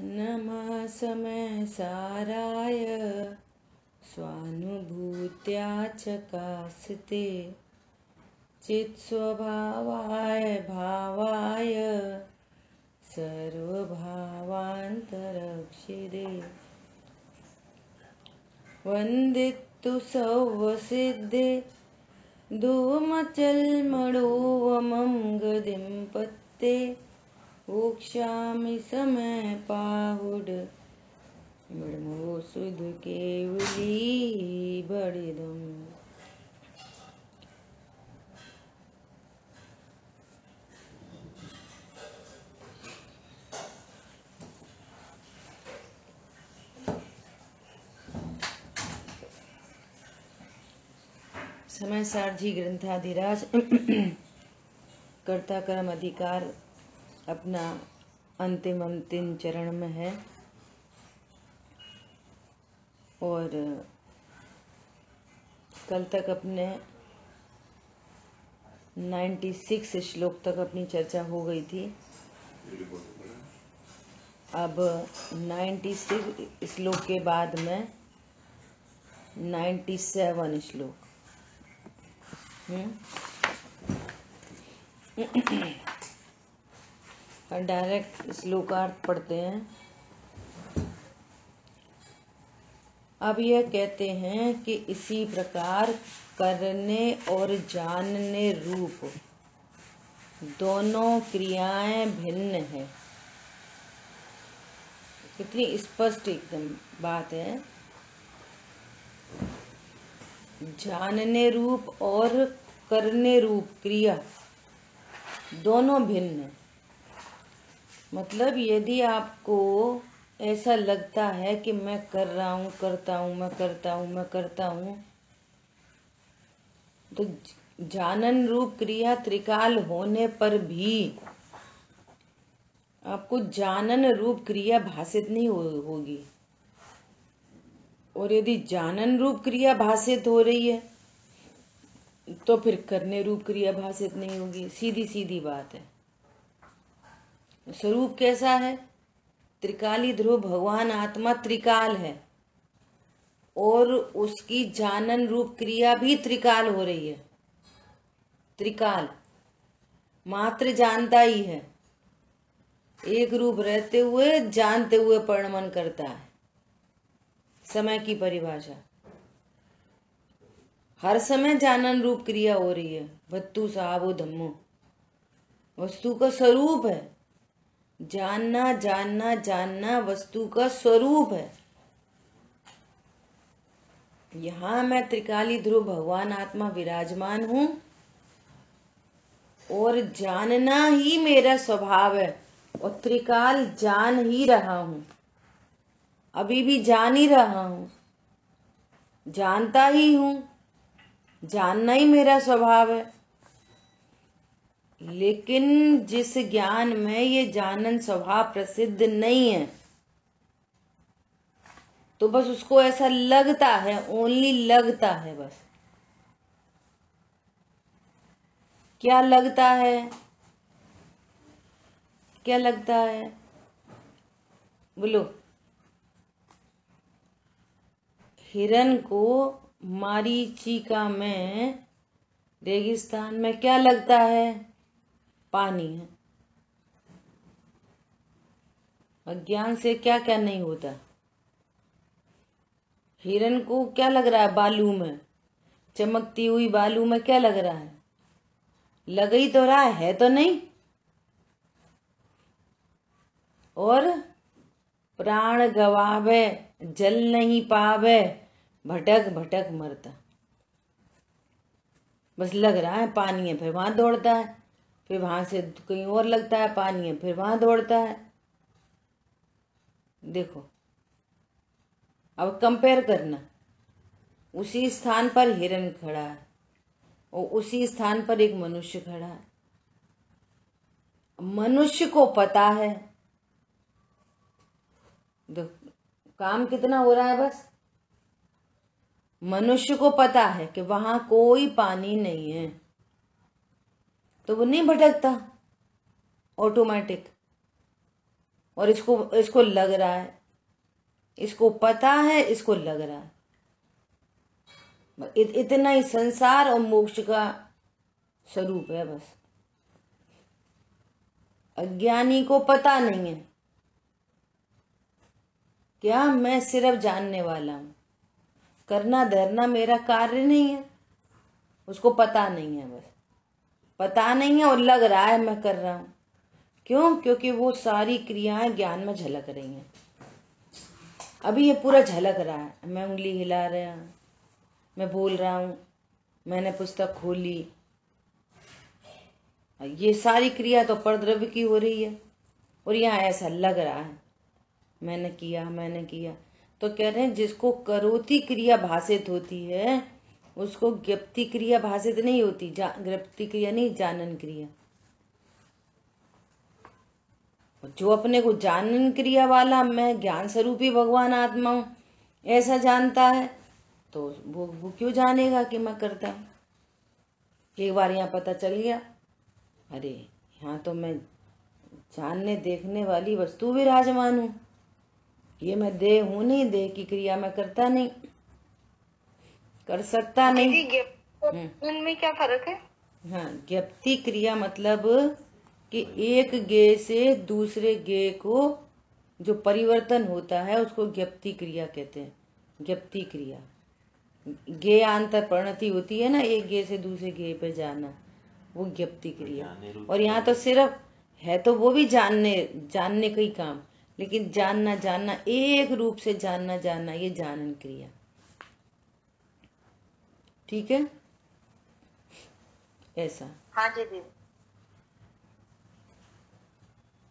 नमः समय साराय स्वानुभूत्या चकास्ते चित्स्वभावाय भावाय सर्वभावान्तरक्षिदे वन्दितु सौवसिद्धे धूमचल्मणोवमं गदिं पत्ते वोक्ष्यामि समय पाहुड मृमो सुध केवली बड़िदम। समय सारजी ग्रंथाधिराज कर्ता कर्म अधिकार अपना अंतिम चरण में है और कल तक अपने 96 श्लोक तक अपनी चर्चा हो गई थी। अब 96 श्लोक के बाद में 97 श्लोक डायरेक्ट श्लोकार्थ पढ़ते हैं। अब यह कहते हैं कि इसी प्रकार करने और जानने रूप दोनों क्रियाएं भिन्न है। कितनी स्पष्ट एकदम बात है। जानने रूप और करने रूप क्रिया दोनों भिन्न है। मतलब यदि आपको ऐसा लगता है कि मैं कर रहा हूँ, करता हूँ, तो जानन रूप क्रिया त्रिकाल होने पर भी आपको जानन रूप क्रिया भाषित नहीं होगी। और यदि जानन रूप क्रिया भाषित हो रही है तो फिर करने रूप क्रिया भाषित नहीं होगी। सीधी सीधी बात है। स्वरूप कैसा है? त्रिकाली ध्रुव भगवान आत्मा त्रिकाल है और उसकी जानन रूप क्रिया भी त्रिकाल हो रही है। त्रिकाल मात्र जानता ही है, एक रूप रहते हुए जानते हुए परिणमन करता है। समय की परिभाषा, हर समय जानन रूप क्रिया हो रही है। भत्तु सावो धम्मो वस्तु का स्वरूप है। जानना जानना जानना वस्तु का स्वरूप है। यहां मैं त्रिकाली ध्रुव भगवान आत्मा विराजमान हूं और जानना ही मेरा स्वभाव है और त्रिकाल जान ही रहा हूं। अभी भी जान ही रहा हूं, जानता ही हूं, जानना ही मेरा स्वभाव है। लेकिन जिस ज्ञान में ये जानन स्वभाव प्रसिद्ध नहीं है तो बस उसको ऐसा लगता है, ओनली लगता है। बस क्या लगता है? क्या लगता है? बोलो। हिरन को मारीचिका में रेगिस्तान में क्या लगता है? पानी है। अज्ञान से क्या क्या नहीं होता। हिरन को क्या लग रहा है? बालू में, चमकती हुई बालू में क्या लग रहा है? लग ही तो रहा है तो नहीं। और प्राण गवावे जल नहीं पावे भटक भटक मरता। बस लग रहा है पानी है, फिर वहां दौड़ता है, फिर वहां से कहीं और लगता है पानी है, फिर वहां दौड़ता है। देखो, अब कंपेयर करना। उसी स्थान पर हिरन खड़ा है और उसी स्थान पर एक मनुष्य खड़ा है। मनुष्य को पता है, काम कितना हो रहा है। बस मनुष्य को पता है कि वहां कोई पानी नहीं है तो वो नहीं भटकता ऑटोमेटिक। और इसको इसको लग रहा है, इसको पता है, इसको लग रहा है। इतना ही संसार और मोक्ष का स्वरूप है बस। अज्ञानी को पता नहीं है क्या मैं सिर्फ जानने वाला हूं, करना धरना मेरा कार्य नहीं है। उसको पता नहीं है, बस पता नहीं है और लग रहा है मैं कर रहा हूं। क्यों? क्योंकि वो सारी क्रियाएं ज्ञान में झलक रही हैं। अभी ये पूरा झलक रहा है, मैं उंगली हिला रहा हूं, मैं बोल रहा हूं, मैंने पुस्तक खोली, ये सारी क्रिया तो परद्रव्य की हो रही है और यहाँ ऐसा लग रहा है मैंने किया मैंने किया। तो कह रहे हैं जिसको करोति क्रिया भाषित होती है उसको ज्ञप्ति क्रिया भाषित नहीं होती। ज्ञप्ति क्रिया नहीं, जानन क्रिया। जो अपने को जानन क्रिया वाला मैं ज्ञान स्वरूपी भगवान आत्मा हूं ऐसा जानता है तो वो क्यों जानेगा कि मैं करता हूं। एक बार यहाँ पता चल गया, अरे यहाँ तो मैं जानने देखने वाली वस्तु विराजमान हूं, ये मैं देह हूं नहीं, देह की क्रिया मैं करता नहीं, कर सकता नहीं। में क्या फर्क है? हाँ, ज्ञप्ति क्रिया मतलब कि एक गे से दूसरे गे को जो परिवर्तन होता है उसको ज्ञप्ति क्रिया कहते हैं। ज्ञप्ति क्रिया, गे अंतर परिणति होती है ना, एक गे से दूसरे गे पे जाना, वो ज्ञप्ति क्रिया। और यहाँ तो सिर्फ है तो वो भी जानने का ही काम, लेकिन जानना जानना एक रूप से जानना जानना ये जानन क्रिया। ठीक है, ऐसा। हाँ जी दीदी।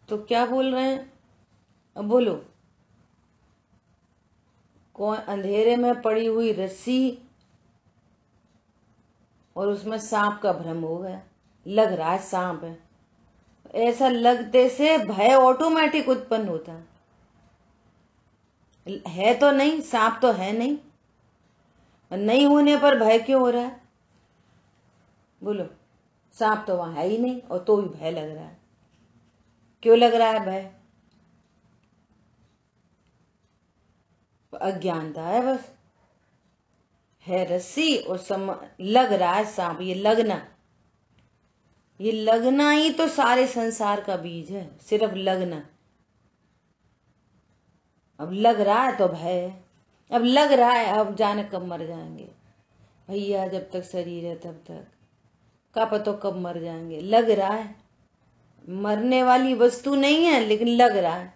तो क्या बोल रहे हैं, अब बोलो। कौन? अंधेरे में पड़ी हुई रस्सी और उसमें सांप का भ्रम हो गया, लग रहा है सांप है। ऐसा लगते से भय ऑटोमेटिक उत्पन्न होता है तो नहीं, सांप तो है नहीं, और नहीं होने पर भय क्यों हो रहा है? बोलो, सांप तो वहां है ही नहीं और तो भी भय लग रहा है। क्यों लग रहा है भय? अज्ञानता है बस। है रस्सी और लग रहा है सांप। ये लगना ही तो सारे संसार का बीज है, सिर्फ लगना। अब लग रहा है तो भय है, अब लग रहा है, अब जाने कब मर जाएंगे भैया, जब तक शरीर है तब तक, क्या पता कब मर जाएंगे। लग रहा है, मरने वाली वस्तु नहीं है लेकिन लग रहा है,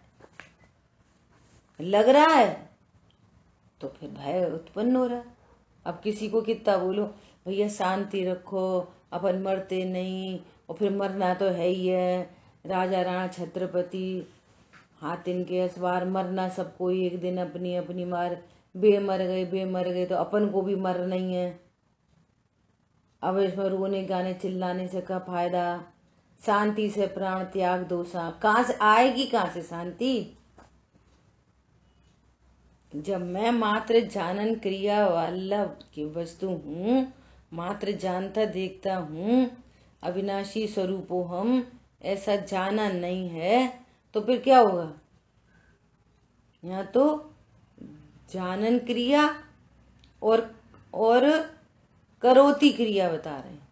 लग रहा है तो फिर भय उत्पन्न हो रहा है। अब किसी को कितना बोलो भैया शांति रखो, अपन मरते नहीं, और फिर मरना तो है ही है, राजा राणा छत्रपति हाथिन के असवार, मरना सबको एक दिन अपनी अपनी मार, बे मर गए तो अपन को भी मर नहीं है। अब इसमें रोने गाने चिल्लाने से क्या फायदा, शांति से प्राण त्याग दो। कहाँ से आएगी, कहाँ से शांति? जब मैं मात्र जानन क्रिया वाला की वस्तु हूँ, मात्र जानता देखता हूँ, अविनाशी स्वरूपो हम, ऐसा जाना नहीं है तो फिर क्या होगा? यहाँ तो जानन क्रिया और करोति क्रिया बता रहे हैं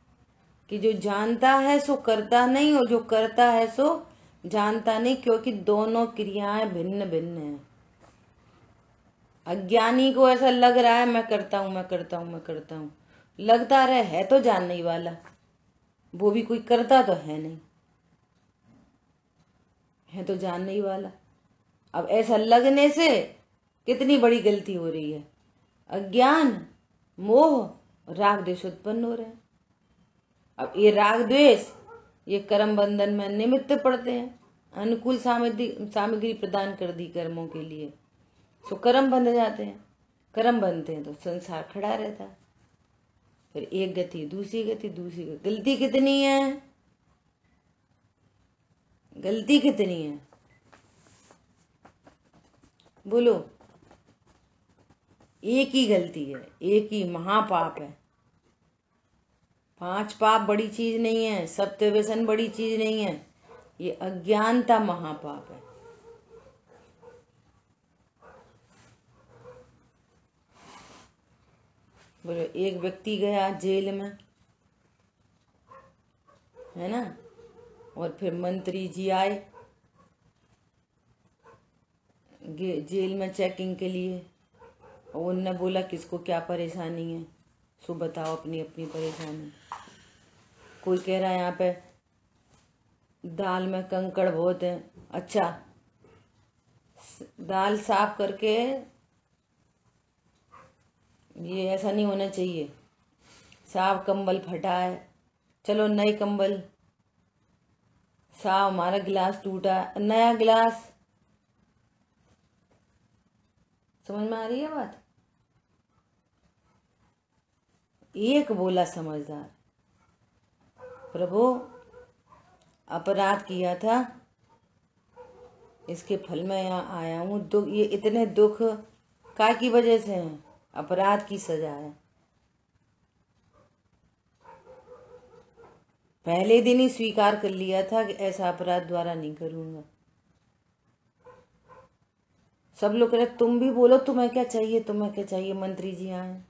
कि जो जानता है सो करता नहीं, और जो करता है सो जानता नहीं, क्योंकि दोनों क्रियाएं भिन्न भिन्न हैं। अज्ञानी को ऐसा लग रहा है मैं करता हूं मैं करता हूं मैं करता हूं, लगता रहे, है तो जानने वाला, वो भी कोई करता तो है नहीं, है तो जानने ही वाला। अब ऐसा लगने से कितनी बड़ी गलती हो रही है, अज्ञान मोह राग द्वेष उत्पन्न हो रहे हैं। अब ये राग द्वेष ये कर्म बंधन में निमित्त पड़ते हैं, अनुकूल सामग्री प्रदान कर दी कर्मों के लिए, तो कर्म बंध जाते हैं, कर्म बनते हैं तो संसार खड़ा रहता है, फिर एक गति दूसरी गति दूसरी गति। गलती कितनी है, गलती कितनी है बोलो? एक ही गलती है, एक ही महापाप है। 5 पाप बड़ी चीज नहीं है, सप्त व्यसन बड़ी चीज नहीं है, ये अज्ञानता महापाप है। बोलो, एक व्यक्ति गया जेल में, है ना, और फिर मंत्री जी आए जेल में चेकिंग के लिए, और उनने बोला किसको क्या परेशानी है, सो बताओ अपनी अपनी परेशानी। कोई कह रहा है यहाँ पे दाल में कंकड़ बहुत है। अच्छा, दाल साफ करके, ये ऐसा नहीं होना चाहिए, साफ कंबल फटा है, चलो नए कंबल, साफ हमारा गिलास टूटा, नया गिलास। समझ में आ रही है बात? एक बोला समझदार, प्रभु अपराध किया था, इसके फल में यहाँ आया हूँ। दुख, ये इतने दुख काय की वजह से हैं? अपराध की सजा है। पहले दिन ही स्वीकार कर लिया था कि ऐसा अपराध दोबारा नहीं करूंगा। सब लोग कह रहे तुम भी बोलो, तुम्हें क्या चाहिए, तुम्हें क्या चाहिए। मंत्री जी आए,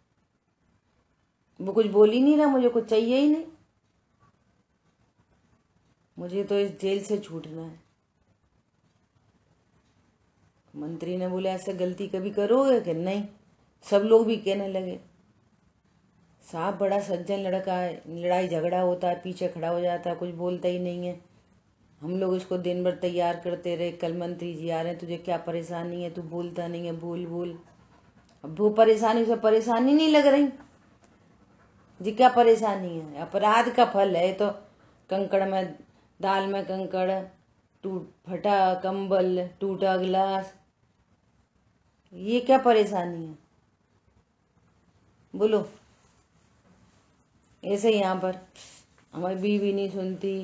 वो कुछ बोल ही नहीं रहा, मुझे कुछ चाहिए ही नहीं, मुझे तो इस जेल से छूटना है। मंत्री ने बोला ऐसे गलती कभी करोगे कि नहीं? सब लोग भी कहने लगे साहब बड़ा सज्जन लड़का है, लड़ाई झगड़ा होता है पीछे खड़ा हो जाता है, कुछ बोलता ही नहीं है, हम लोग इसको दिन भर तैयार करते रहे, कल मंत्री जी आ रहे हैं, तुझे क्या परेशानी है, तू बोलता नहीं है, बोल बोल। अब वो परेशानी से परेशानी नहीं लग रही जी, क्या परेशानी है? अपराध का फल है तो। कंकड़ में, दाल में कंकड़, टूट फटा कंबल, टूटा गिलास, ये क्या परेशानी है? बोलो। ऐसे यहाँ पर हमारी बीवी नहीं सुनती,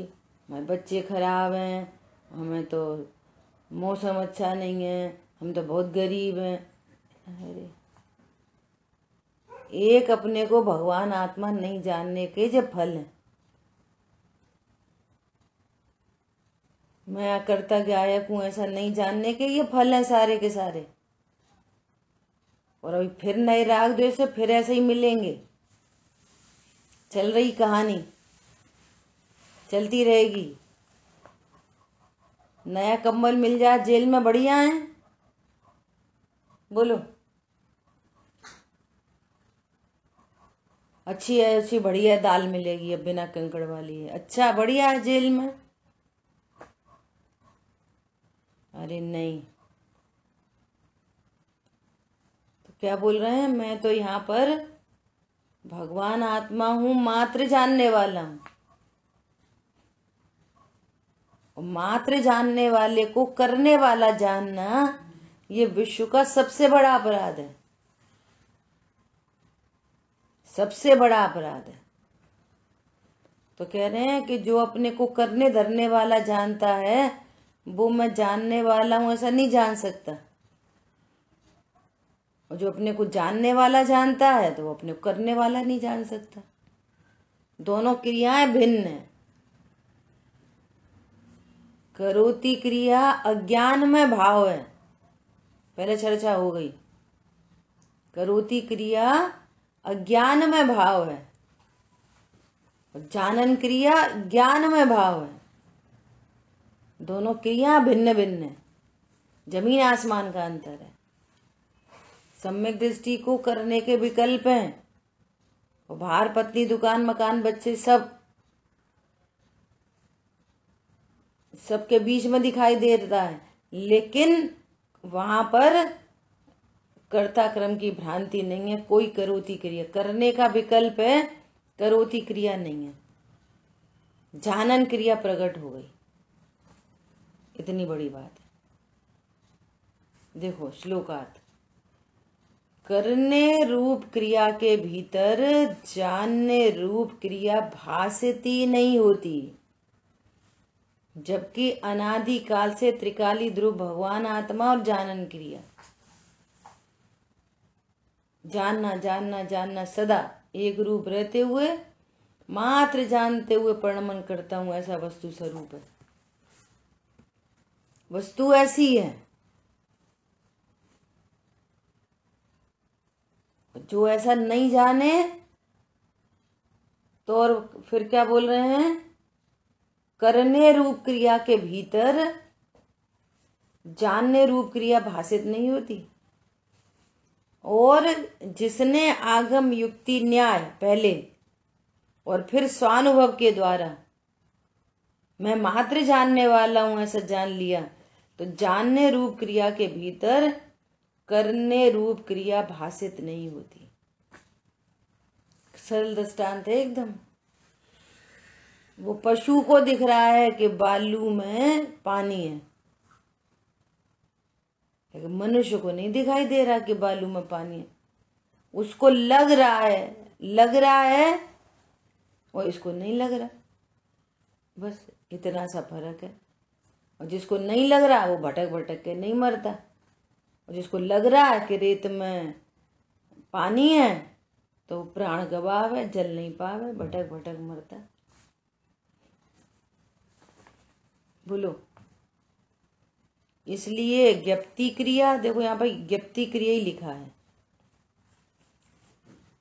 हमारे बच्चे खराब हैं, हमें तो मौसम अच्छा नहीं है, हम तो बहुत गरीब हैं। अरे, एक अपने को भगवान आत्मा नहीं जानने के जो फल हैं। मैं करता गायक हूं ऐसा नहीं जानने के ये फल हैं सारे के सारे। और अभी फिर नए राग द्वेष से फिर ऐसे ही मिलेंगे। चल रही कहानी चलती रहेगी। नया कंबल मिल जाए जेल में बढ़िया है। बोलो, अच्छी है, अच्छी बढ़िया दाल मिलेगी अब बिना कंकड़ वाली है, अच्छा बढ़िया है जेल में। अरे नहीं, तो क्या बोल रहे हैं? मैं तो यहाँ पर भगवान आत्मा हूं, मात्र जानने वाला हूं। मात्र जानने वाले को करने वाला जानना ये विश्व का सबसे बड़ा अपराध है, सबसे बड़ा अपराध है। तो कह रहे हैं कि जो अपने को करने धरने वाला जानता है वो मैं जानने वाला हूं ऐसा नहीं जान सकता, और जो अपने को जानने वाला जानता है तो वो अपने को करने वाला नहीं जान सकता। दोनों क्रियाएं भिन्न है। करोति क्रिया अज्ञान में भाव है, पहले चर्चा हो गई। करोति क्रिया अज्ञान में भाव है, और जानन क्रिया ज्ञान में भाव है। दोनों क्रिया भिन्न भिन्न है, जमीन आसमान का अंतर है। सम्यक दृष्टि को करने के विकल्प हैं, और बाहर पत्नी दुकान मकान बच्चे सब सबके बीच में दिखाई देता है, लेकिन वहां पर कर्ता क्रम की भ्रांति नहीं है। कोई करोति क्रिया करने का विकल्प है, करोति क्रिया नहीं है। जानन क्रिया प्रकट हो गई, इतनी बड़ी बात है। देखो श्लोकार्थ, करने रूप क्रिया के भीतर जानने रूप क्रिया भासती नहीं होती, जबकि अनादि काल से त्रिकाली ध्रुव भगवान आत्मा और जानन क्रिया, जानना जानना जानना सदा एक रूप रहते हुए मात्र जानते हुए प्रणमन करता हूं, ऐसा वस्तु स्वरूप है। वस्तु ऐसी है, जो ऐसा नहीं जाने तो और फिर क्या बोल रहे हैं, करने रूप क्रिया के भीतर जानने रूप क्रिया भाषित नहीं होती। और जिसने आगम युक्ति न्याय पहले और फिर स्वानुभव के द्वारा मैं मात्र जानने वाला हूं ऐसा जान लिया, तो जानने रूप क्रिया के भीतर करने रूप क्रिया भाषित नहीं होती। सरल दृष्टांत है एकदम। वो पशु को दिख रहा है कि बालू में पानी है, लेकिन मनुष्य को नहीं दिखाई दे रहा कि बालू में पानी है। उसको लग रहा है और इसको नहीं लग रहा, बस इतना सा फर्क है। और जिसको नहीं लग रहा वो भटक भटक के नहीं मरता, और जिसको लग रहा है कि रेत में पानी है तो प्राण गवावे, जल नहीं पावे, भटक भटक मरता। बोलो। इसलिए ज्ञप्ति क्रिया, देखो यहाँ पर ज्ञप्ति क्रिया ही लिखा है।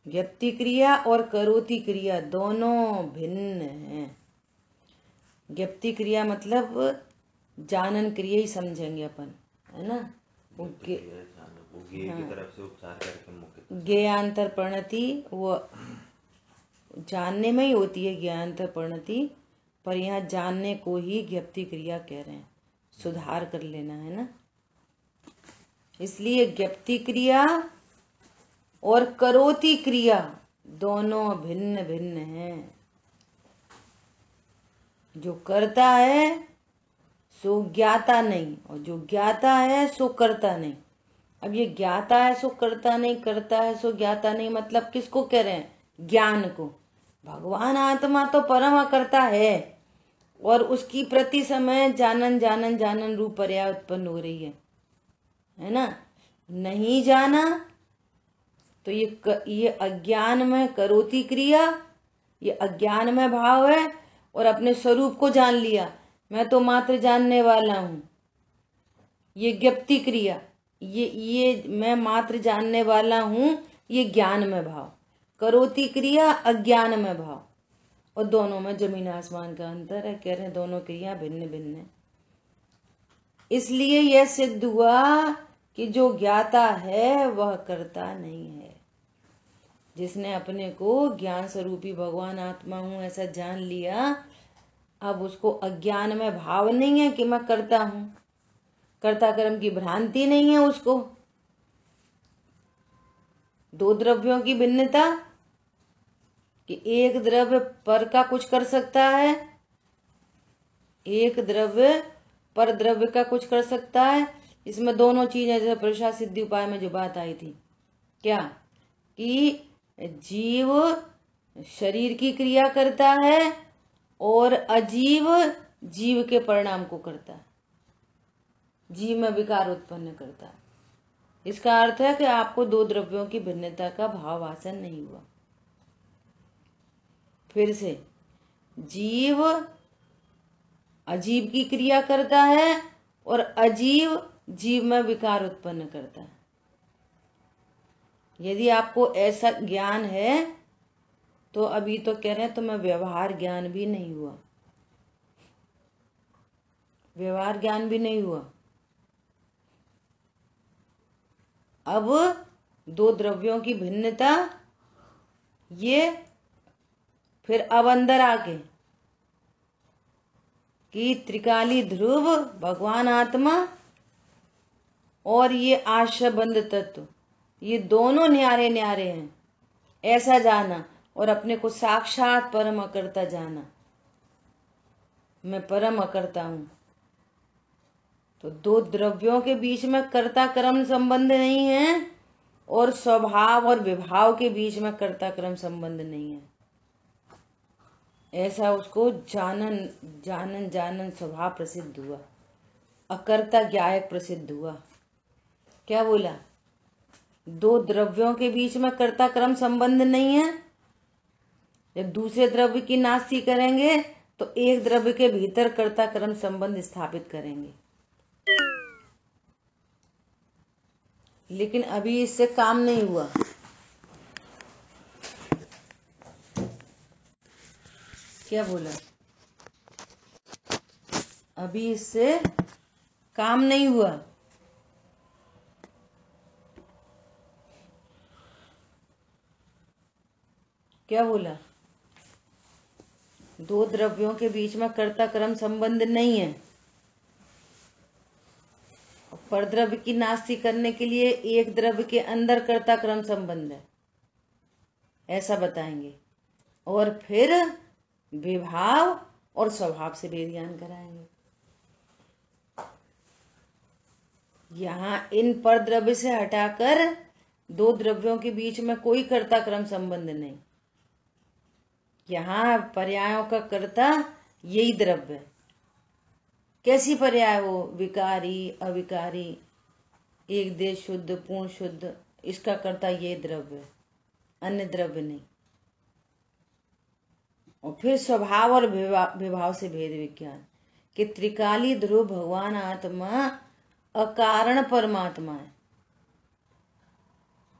ज्ञप्ति क्रिया और करोति क्रिया दोनों भिन्न हैं। ज्ञप्ति क्रिया मतलब जानन क्रिया ही समझेंगे अपन, है ना। ज्ञानांतर परिणति वो जानने में ही होती है, ज्ञानांतर परिणति, पर यहाँ जानने को ही ज्ञप्ति क्रिया कह रहे हैं। सुधार कर लेना है ना। इसलिए ज्ञप्ति क्रिया और करोति क्रिया दोनों भिन्न भिन्न हैं। जो करता है सो ज्ञाता नहीं, और जो ज्ञाता है सो करता नहीं। अब ये ज्ञाता है सो करता नहीं, करता है सो ज्ञाता नहीं, मतलब किसको कह रहे हैं, ज्ञान को। भगवान आत्मा तो परम करता है और उसकी प्रति समय जानन जानन जानन रूप पर्याय उत्पन्न हो रही है ना। नहीं जाना तो ये अज्ञान में करोति क्रिया, ये अज्ञान में भाव है। और अपने स्वरूप को जान लिया, मैं तो मात्र जानने वाला हूं, ये ज्ञप्ति क्रिया। ये मैं मात्र जानने वाला हूं, ये ज्ञान में भाव। करोति क्रिया अज्ञान में भाव, और दोनों में जमीन आसमान का अंतर है। कह रहे हैं दोनों क्रिया भिन्न भिन्न है। इसलिए यह सिद्ध हुआ कि जो ज्ञाता है वह करता नहीं है। जिसने अपने को ज्ञान स्वरूपी भगवान आत्मा हूं ऐसा जान लिया, अब उसको अज्ञान में भाव नहीं है कि मैं करता हूं, कर्ता कर्म की भ्रांति नहीं है उसको। दो द्रव्यों की भिन्नता कि एक द्रव्य पर का कुछ कर सकता है, एक द्रव्य पर द्रव्य का कुछ कर सकता है। इसमें दोनों चीजें, जैसे पुरुषा सिद्धि उपाय में जो बात आई थी, क्या कि जीव शरीर की क्रिया करता है और अजीव जीव के परिणाम को करता है, जीव में विकार उत्पन्न करता है। इसका अर्थ है कि आपको दो द्रव्यों की भिन्नता का भाव आसन नहीं हुआ। फिर से, जीव अजीव की क्रिया करता है और अजीव जीव में विकार उत्पन्न करता है। यदि आपको ऐसा ज्ञान है तो अभी तो कह रहे हैं तुम्हें व्यवहार ज्ञान भी नहीं हुआ, व्यवहार ज्ञान भी नहीं हुआ। अब दो द्रव्यों की भिन्नता, ये फिर अब अंदर आके कि त्रिकाली ध्रुव भगवान आत्मा और ये आश्रबंध तत्व, ये दोनों न्यारे न्यारे हैं ऐसा जाना, और अपने को साक्षात परम अकर्ता जाना, मैं परम अकर्ता हूं। तो दो द्रव्यों के बीच में कर्ता कर्म संबंध नहीं है, और स्वभाव और विभाव के बीच में कर्ता कर्म संबंध नहीं है। ऐसा उसको जानन जानन जानन स्वभाव प्रसिद्ध हुआ, अकर्ता ज्ञायक प्रसिद्ध हुआ। क्या बोला, दो द्रव्यों के बीच में कर्ता कर्म संबंध नहीं है। जब दूसरे द्रव्य की नास्ती करेंगे तो एक द्रव्य के भीतर कर्ता कर्म संबंध स्थापित करेंगे, लेकिन अभी इससे काम नहीं हुआ। क्या बोला? अभी इससे काम नहीं हुआ। क्या बोला? दो द्रव्यों के बीच में कर्ता कर्म संबंध नहीं है। परद्रव्य की नास्ति करने के लिए एक द्रव्य के अंदर कर्ता कर्म संबंध है, ऐसा बताएंगे। और फिर विभाव और स्वभाव से भेद ज्ञान कराएंगे। यहां इन परद्रव्य से हटाकर दो द्रव्यों के बीच में कोई कर्ता कर्म संबंध नहीं। यहां पर्यायों का कर्ता यही द्रव्य है। कैसी पर्याय हो? विकारी, अविकारी, एक देश शुद्ध, पूर्ण शुद्ध, इसका कर्ता ये द्रव्य है, अन्य द्रव्य नहीं। और फिर स्वभाव और विभाव से भेद विज्ञान कि त्रिकाली ध्रुव भगवान आत्मा अकारण परमात्मा है,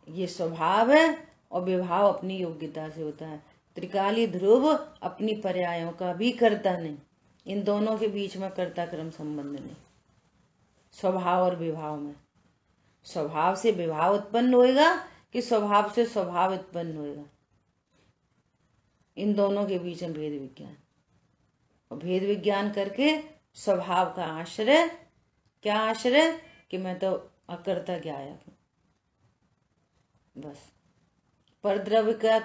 ये स्वभाव है। और विभाव अपनी योग्यता से होता है। त्रिकाली ध्रुव अपनी पर्यायों का भी कर्ता नहीं। इन दोनों के बीच में कर्ता कर्म संबंध नहीं, स्वभाव और विभाव में। स्वभाव से विभाव उत्पन्न होएगा कि स्वभाव से स्वभाव उत्पन्न होएगा, इन दोनों के बीच में भेद विज्ञान। और भेद विज्ञान करके स्वभाव का आश्रय, क्या आश्रय? कि मैं तो अकर्ता ज्ञायक हूं, बस। परद्रव्य का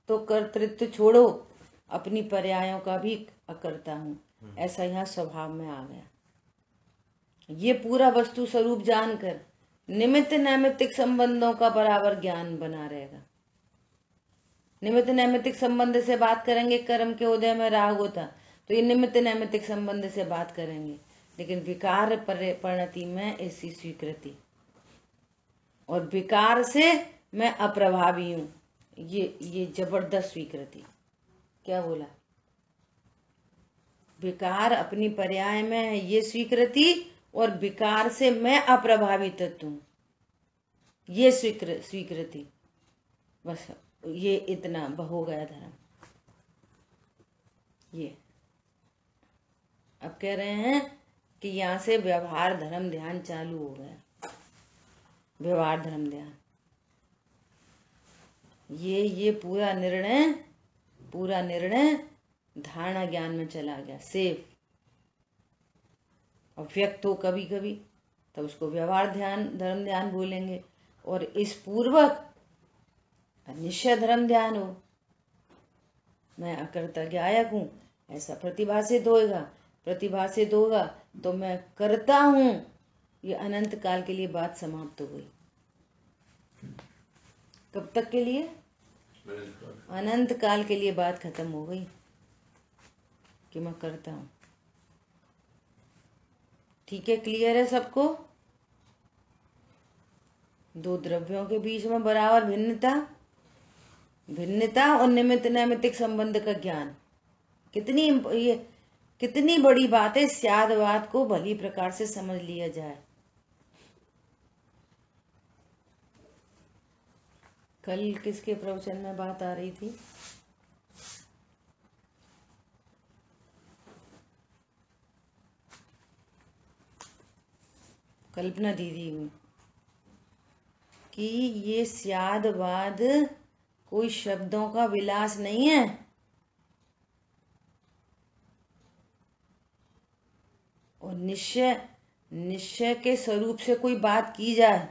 तो कर्तृत्व छोड़ो, अपनी पर्यायों का भी अकर्ता हूं, ऐसा यहाँ स्वभाव में आ गया। ये पूरा वस्तु स्वरूप जानकर निमित्त नैमित्तिक संबंधों का बराबर ज्ञान बना रहेगा। निमित्त नैमित्तिक संबंध से बात करेंगे, कर्म के उदय में राग होता तो ये निमित्त नैमित्तिक संबंध से बात करेंगे। लेकिन विकार परिणति में ऐसी स्वीकृति, और विकार से मैं अप्रभावी हूं, ये जबरदस्त स्वीकृति। क्या बोला? विकार अपनी पर्याय में है ये स्वीकृति, और विकार से मैं अप्रभावी तत्व हूं, ये स्वीकृति। बस ये इतना हो गया धर्म। ये अब कह रहे हैं कि यहां से व्यवहार धर्म ध्यान चालू हो गया। व्यवहार धर्म ध्यान, ये पूरा निर्णय धारणा ज्ञान में चला गया, सेफ। और व्यक्त हो कभी कभी तब उसको व्यवहार ध्यान धर्म ध्यान बोलेंगे। और इस पूर्वक निश्चय धर्म ध्यान हो, मैं अकर्ता ज्ञायक हूं, ऐसा प्रतिभासित होएगा। प्रतिभासित होगा तो मैं करता हूं, ये अनंत काल के लिए बात समाप्त हो गई। कब तक के लिए? अनंत काल के लिए बात खत्म हो गई कि मैं करता हूं। ठीक है, क्लियर है सबको? दो द्रव्यों के बीच में बराबर भिन्नता और निमित्त नैमित्तिक संबंध का ज्ञान कितनी बड़ी बात है। स्यादवाद को भली प्रकार से समझ लिया जाए। कल किसके प्रवचन में बात आ रही थी? कल्पना दीदी कि ये स्यादवाद कोई शब्दों का विलास नहीं है, और निश्चय के स्वरूप से कोई बात की जाए,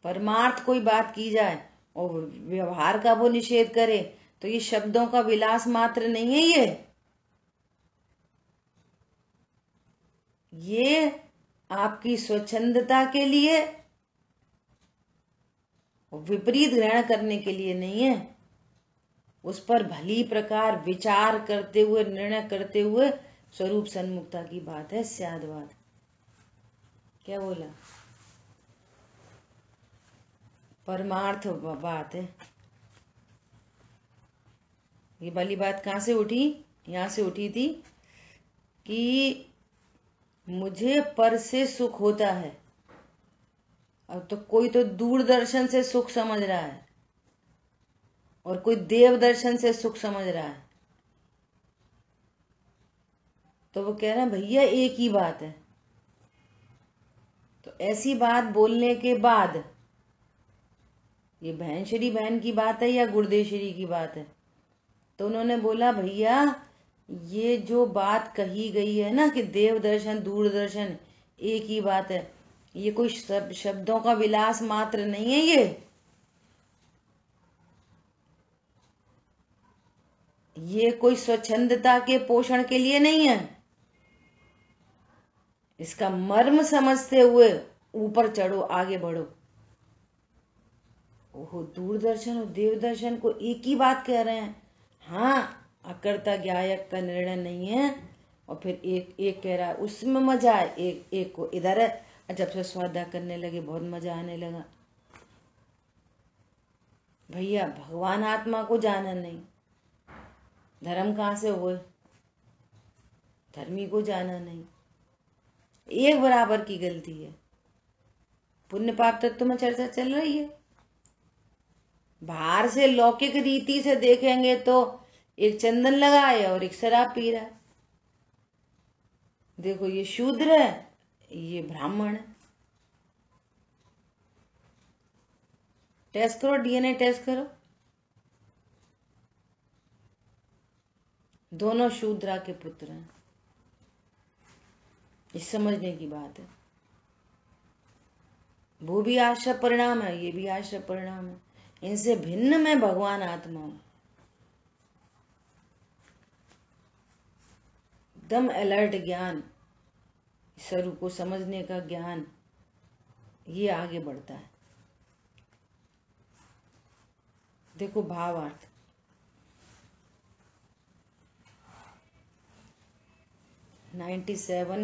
परमार्थ कोई बात की जाए और व्यवहार का वो निषेध करे, तो ये शब्दों का विलास मात्र नहीं है। ये आपकी स्वच्छंदता के लिए, विपरीत ग्रहण करने के लिए नहीं है। उस पर भली प्रकार विचार करते हुए, निर्णय करते हुए स्वरूप सन्मुखता की बात है स्यादवाद। क्या बोला? परमार्थ बात है। ये वाली बात कहाँ से उठी? यहां से उठी थी कि मुझे पर से सुख होता है। अब तो कोई तो दूरदर्शन से सुख समझ रहा है और कोई देव दर्शन से सुख समझ रहा है। तो वो कह रहे हैं भैया एक ही बात है। तो ऐसी बात बोलने के बाद, ये बहन श्री बहन की बात है या गुरुदेश्वरी की बात है? तो उन्होंने बोला भैया ये जो बात कही गई है ना कि देव दर्शन दूरदर्शन एक ही बात है, ये कोई शब्दों का विलास मात्र नहीं है। ये कोई स्वच्छंदता के पोषण के लिए नहीं है। इसका मर्म समझते हुए ऊपर चढ़ो, आगे बढ़ो। ओहो, दूरदर्शन और देवदर्शन को एक ही बात कह रहे हैं। हाँ, अकर्ता ज्ञायक का निर्णय नहीं है। और फिर एक कह रहा है उसमें मजा है, एक को इधर है। जब से स्वाध्याय करने लगे बहुत मजा आने लगा। भैया भगवान आत्मा को जाना नहीं, धर्म कहाँ से हुए? धर्मी को जाना नहीं, एक बराबर की गलती है। पुण्य पाप तत्व में चर्चा चल रही है। बाहर से लौकिक रीति से देखेंगे तो एक चंदन लगाए और एक शराब पी रहा है। देखो ये शूद्र है, ये ब्राह्मण है। टेस्ट करो, डीएनए टेस्ट करो, दोनों शूद्रा के पुत्र हैं। इस समझने की बात है। वो भी आश्रय परिणाम है, ये भी आश्रय परिणाम है। इनसे भिन्न मैं भगवान आत्मा हूं। एकदम अलर्ट ज्ञान, स्वरूप को समझने का ज्ञान, ये आगे बढ़ता है। देखो भावार्थ,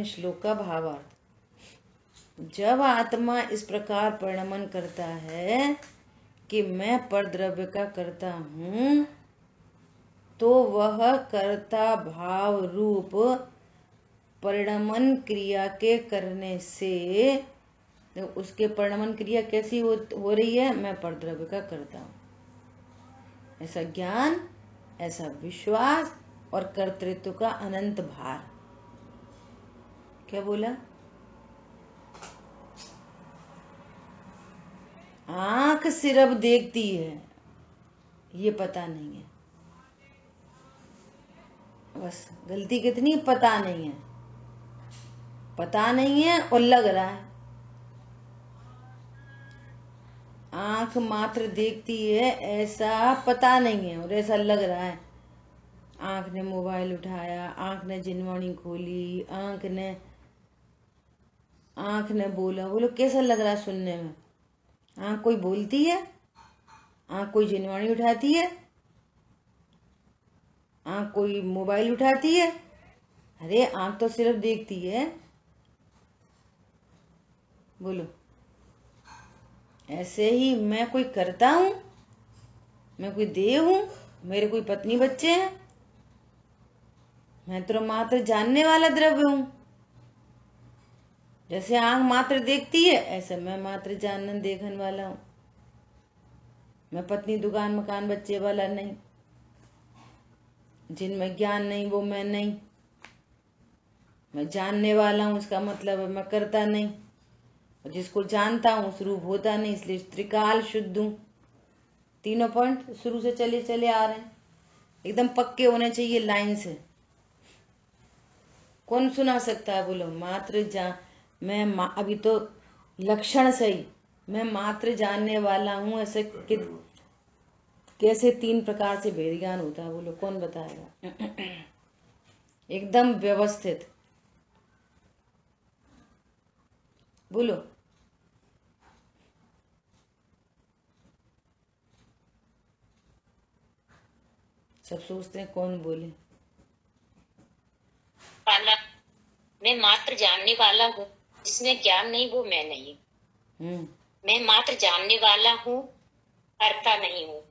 श्लोक का भावार्थ। जब आत्मा इस प्रकार परिणमन करता है कि मैं परद्रव्य का करता हूं, तो वह कर्ता भाव रूप परिणमन क्रिया के करने से, तो उसके परिणमन क्रिया कैसी हो रही है? मैं परद्रव्य का करता हूं, ऐसा ज्ञान, ऐसा विश्वास और कर्तृत्व का अनंत भार। क्या बोला? आंख सिर्फ देखती है, ये पता नहीं है। बस गलती कितनी, पता नहीं है। पता नहीं है और लग रहा है। आंख मात्र देखती है, ऐसा पता नहीं है और ऐसा लग रहा है। आंख ने मोबाइल उठाया, आंख ने जिनवाणी खोली, आंख ने बोला, बोलो कैसा लग रहा है सुनने में? आंख कोई बोलती है? आंख कोई जिनवाणी उठाती है? आंख कोई मोबाइल उठाती है? अरे आंख तो सिर्फ देखती है। बोलो, ऐसे ही मैं कोई करता हूं, मैं कोई देव हूं, मेरे कोई पत्नी बच्चे हैं, मैं तो मात्र जानने वाला द्रव्य हूं। जैसे आंख मात्र देखती है, ऐसे मैं मात्र जानन देखन वाला हूं। मैं पत्नी दुकान मकान बच्चे वाला नहीं। जिनमें ज्ञान नहीं वो मैं नहीं। मैं जानने वाला हूं, इसका मतलब है मैं करता नहीं। और जिसको जानता हूं उस रूप होता नहीं, इसलिए त्रिकाल शुद्ध हूं। तीनों पॉइंट शुरू से चले चले आ रहे हैं, एकदम पक्के होने चाहिए लाइन से। कौन सुना सकता है? बोलो, मात्र मैं अभी तो लक्षण सही, मैं मात्र जानने वाला हूं, ऐसे कैसे तीन प्रकार से भेद ज्ञान होता है? बोलो, कौन बताएगा? एकदम व्यवस्थित। बोलो, सब सोचते हैं कौन बोले। मैं मात्र जानने वाला हूँ, जिसमें ज्ञान नहीं वो मैं नहीं। मैं मात्र जानने वाला हूँ, करता नहीं हूँ।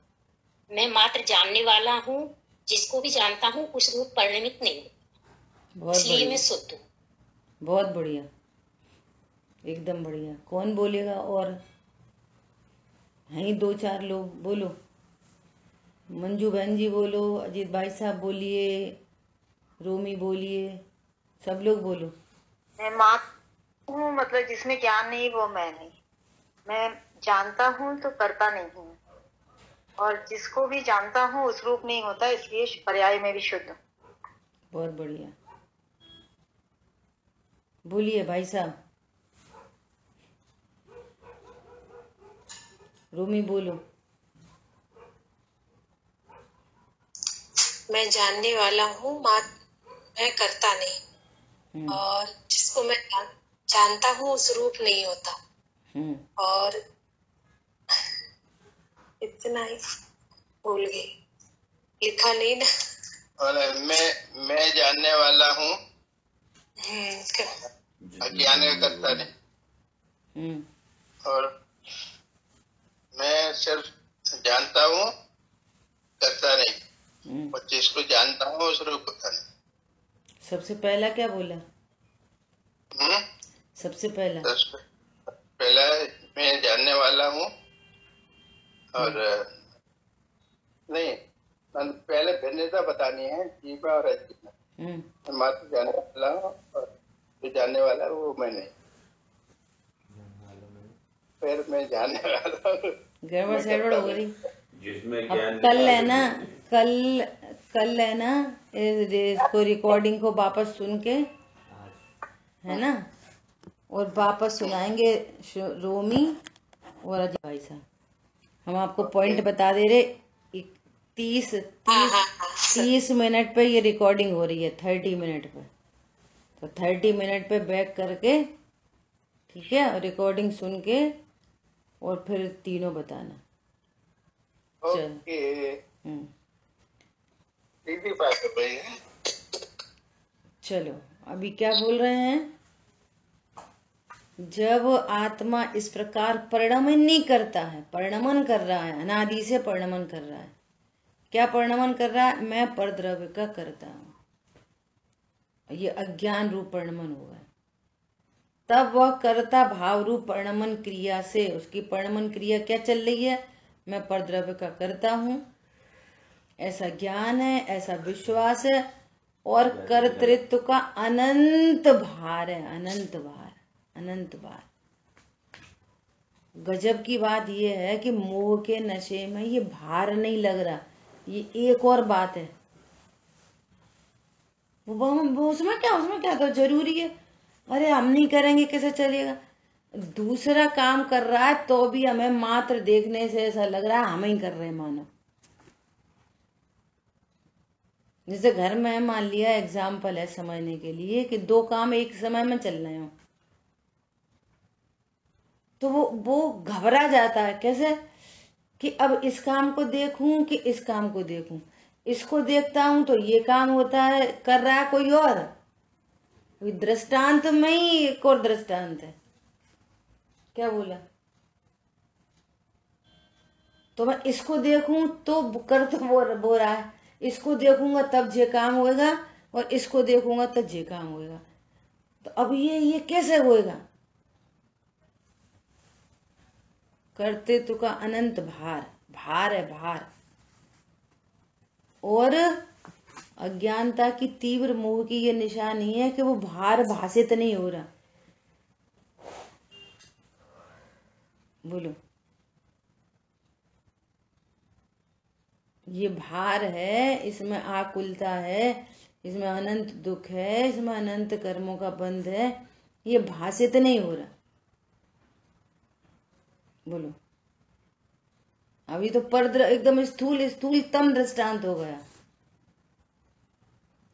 मैं मात्र जानने वाला हूँ, जिसको भी जानता हूँ उस रूप परिणमित नहीं हूँ, इसलिए मैं शुद्ध हूँ। बहुत बढ़िया, एकदम बढ़िया। कौन बोलेगा? और हैं दो चार लोग, बोलो। मंजू बहन जी बोलो, अजीत भाई साहब बोलिए, रोमी बोलिए, सब लोग बोलो। मैं मात्र हूँ, मतलब जिसमें ज्ञान नहीं वो मैं नहीं। मैं जानता हूँ तो करता नहीं हूँ, और जिसको भी जानता हूँ उस रूप नहीं होता, इसलिए पर्याय में भी शुद्ध हूँ। बहुत बढ़िया, बोलिए भाई साहब। रूमी बोलो। मैं जानने वाला हूँ, मैं करता नहीं, और जिसको मैं जानता हूँ उस रूप नहीं होता, और इतना ही भूल गई, लिखा नहीं ना। और मैं जानने वाला हूँ, अज्ञान करता नहीं, और मैं सिर्फ जानता हूँ करता नहीं, और जिसको जानता हूँ उस रूप होता नहीं। सबसे पहला क्या बोला? सबसे पहला मैं जानने वाला हूँ, और नहीं, पहले भिन्नता बतानी है जीवा और अजीवा। मैं मात्र जानने वाला हूँ, और जो जानने वाला है वो मैं नहीं। फिर मैं जानने वाला हूँ, गड़बड़ सड़बड़ हो रही। अब कल है ना इसको रिकॉर्डिंग को वापस सुन के, है ना, और वापस सुनाएंगे रोमी और अजय भाई साहब। हम आपको पॉइंट बता दे रहे। 30 मिनट पे ये रिकॉर्डिंग हो रही है, 30 मिनट पे। तो 30 मिनट पे बैक करके, ठीक है, और रिकॉर्डिंग सुन के और फिर तीनों बताना। चलो अभी क्या बोल रहे हैं? जब आत्मा इस प्रकार परिणमन नहीं करता है, परिणमन कर रहा है, अनादि से परिणमन कर रहा है। क्या परिणमन कर रहा है? मैं परद्रव्य का करता हूं। ये अज्ञान रूप परिणमन होगा। तब वह कर्ता भाव रूप परिणमन क्रिया से, उसकी परिणमन क्रिया क्या चल रही है? मैं परद्रव्य का करता हूं, ऐसा ज्ञान है, ऐसा विश्वास है, और कर्तृत्व का अनंत भार है, अनंत भार, अनंत भार। गजब की बात यह है कि मोह के नशे में ये भार नहीं लग रहा। ये एक और बात है, वो उसमें क्या तो जरूरी है। अरे हम नहीं करेंगे कैसे चलेगा? दूसरा काम कर रहा है तो भी हमें मात्र देखने से ऐसा लग रहा है हम ही कर रहे हैं मानो। जैसे घर में मान लिया, एग्जाम्पल है समझने के लिए, कि 2 काम एक समय में चल रहे हो, तो वो घबरा जाता है। कैसे? कि अब इस काम को देखूं कि इस काम को देखूं। इसको देखता हूं तो ये काम होता है, कर रहा है कोई और। दृष्टांत में ही एक और दृष्टांत है। क्या बोला? तो मैं इसको देखूं तो कर तो वो रहा है, इसको देखूंगा तब जे काम होएगा, और इसको देखूंगा तब जे काम होएगा। तो अब ये कैसे होएगा? कर्तृत्व का अनंत भार है, भार। और अज्ञानता की तीव्र मोह की ये निशानी है कि वो भार भाषित नहीं हो रहा। बोलो। ये भार है, इसमें आकुलता है, इसमें अनंत दुख है, इसमें अनंत कर्मों का बंध है, ये भाषित नहीं हो रहा। बोलो। अभी तो एकदम स्थूलतम दृष्टांत हो गया।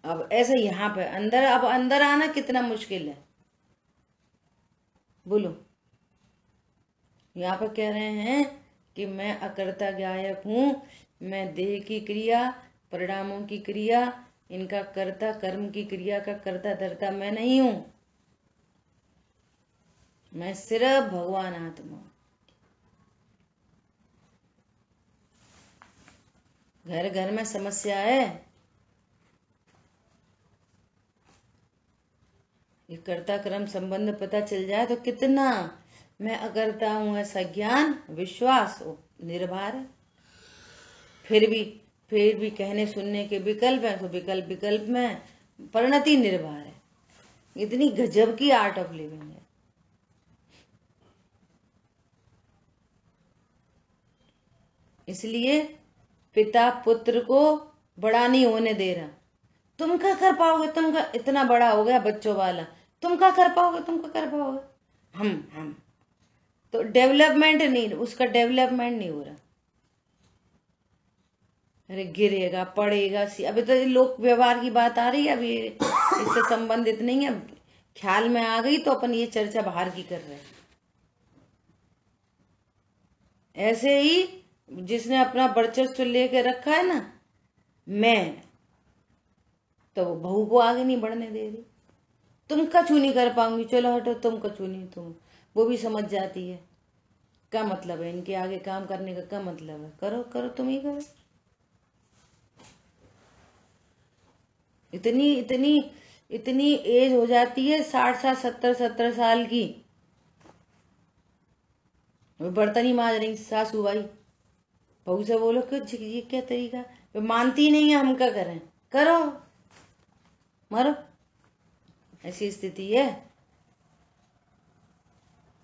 अब ऐसे यहाँ पे अब अंदर आना कितना मुश्किल है। बोलो। यहाँ पर कह रहे हैं कि मैं अकर्ता ज्ञायक हूं, मैं देह की क्रिया, परिणामों की क्रिया, इनका कर्ता, कर्म की क्रिया का कर्ता धर्ता मैं नहीं हूं। मैं सिर्फ भगवान आत्मा। घर घर में समस्या है। ये कर्ता कर्म संबंध पता चल जाए तो कितना मैं अकर्ता हूं ऐसा ज्ञान, विश्वास निर्भर है। फिर भी कहने सुनने के विकल्प है, तो विकल्प में परिणति निर्भर है। इतनी गजब की आर्ट ऑफ लिविंग है। इसलिए पिता पुत्र को बड़ा नहीं होने दे रहा। तुम क्या कर पाओगे, तुम का इतना बड़ा हो गया बच्चों वाला, तुम क्या कर पाओगे, तुम क्या कर पाओगे, हम तो डेवलपमेंट नहीं, उसका डेवलपमेंट नहीं हो रहा। अरे गिरेगा पड़ेगा, अभी तो लोक व्यवहार की बात आ रही है, अभी इससे संबंधित नहीं है, ख्याल में आ गई तो अपन ये चर्चा बाहर की कर रहे हैं। ऐसे ही जिसने अपना वर्चस्व लेके रखा है ना, मैं, तो वो बहू को आगे नहीं बढ़ने दे रही। तुम कछु नहीं कर पाऊंगी, चलो हटो, तुम कछु नहीं, तुम, वो भी समझ जाती है क्या मतलब है इनके आगे काम करने का, क्या मतलब है, करो करो, तुम ही करो। इतनी इतनी इतनी एज हो जाती है, 60-70 साल की, बर्तन ही मांज रही सासू भाई, बहू से बोलो कि ये क्या तरीका, वे मानती नहीं है, हम क्या करें, करो मरो, ऐसी स्थिति है।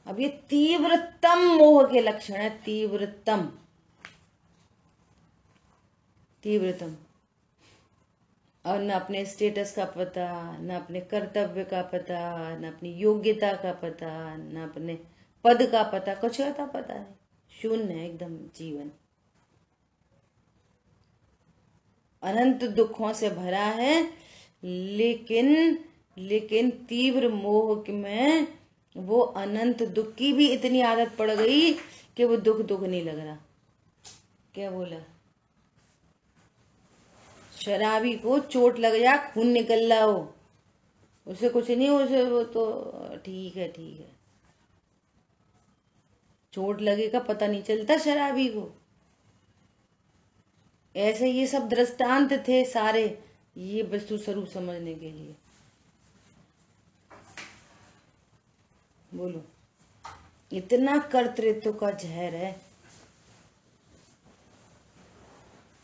अब ये तीव्रतम मोह के लक्षण है, तीव्रतम, और न अपने स्टेटस का पता, न अपने कर्तव्य का पता, न अपनी योग्यता का पता, न अपने पद का पता, कुछ का पता है, शून्य है एकदम जीवन, अनंत दुखों से भरा है। लेकिन तीव्र मोह में वो अनंत दुख की भी इतनी आदत पड़ गई कि वो दुख नहीं लग रहा। क्या बोला, शराबी को चोट लग जा, खून निकल रहा हो, उसे कुछ नहीं, उसे वो तो ठीक है, चोट लगे का पता नहीं चलता शराबी को। ऐसे ये सब दृष्टांत थे सारे, ये वस्तु स्वरूप समझने के लिए। बोलो, इतना कर्तृत्व का जहर है,